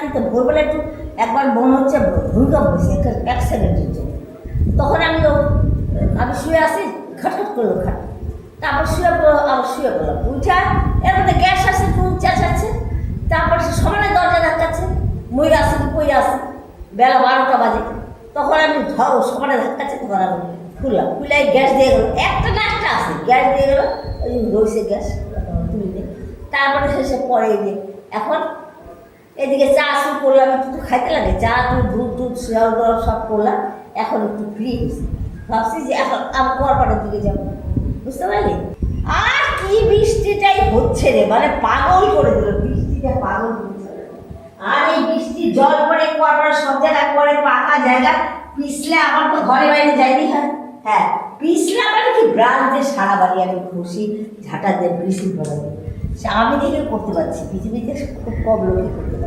রাত্রি তো ভোরবেলা একটু একবার মনে হচ্ছে ভূমিকম্প হয়েছে এক সেকেন্ডের জন্য। তখন আমি শুয়ে আসি, খটখট করলো খাট, তারপর আবার শুয়ে পড়লাম। উঠা এর মধ্যে গ্যাস আসছে, খুব চেঁচাচ্ছে। তারপর সে সমানে দরজা ধাক্কাচ্ছে, মই আসি কই আসি, বেলা 12টা বাজে। তখন আমি সমানে ধাক্কাচ্ছে, তখন আমি খুললাম, খুলে গ্যাস দিয়ে গেলো, একটা না একটা আসে গ্যাস দিয়ে গেলো, ওই রয়েছে গ্যাস তুলিতে। তারপরে শেষে পরে এখন এদিকে চা শুরু করলাম, একটু খাইতে লাগে, চা দুধ শিয়াল দর সব করলাম। এখন একটু ফ্রি হয়েছি, ভাবছি যে এখন আমি কুয়ারপাড়ের দিকে যাবো, বুঝতে পারলি? আর কি বৃষ্টিটাই হচ্ছে রে, মানে পাগল করে দিল বৃষ্টিটা, পাগল করছে। আর এই বৃষ্টির জল পড়ে কুয়ারপাড়ে সব জায়গায় পড়ে, পাকা জায়গা পিছলে আমার তো ঘরে বাইরে যাইনি হয়। হ্যাঁ, পিছলা মানে কি ব্রাঞ্চে সারা বাড়ি আমি খুশি ঝাঁটা দিয়ে বৃষ্টি পড়াবো, আমি দেখে করতে পারছি, পৃথিবীতে খুব কম লোকই করতে পারছি।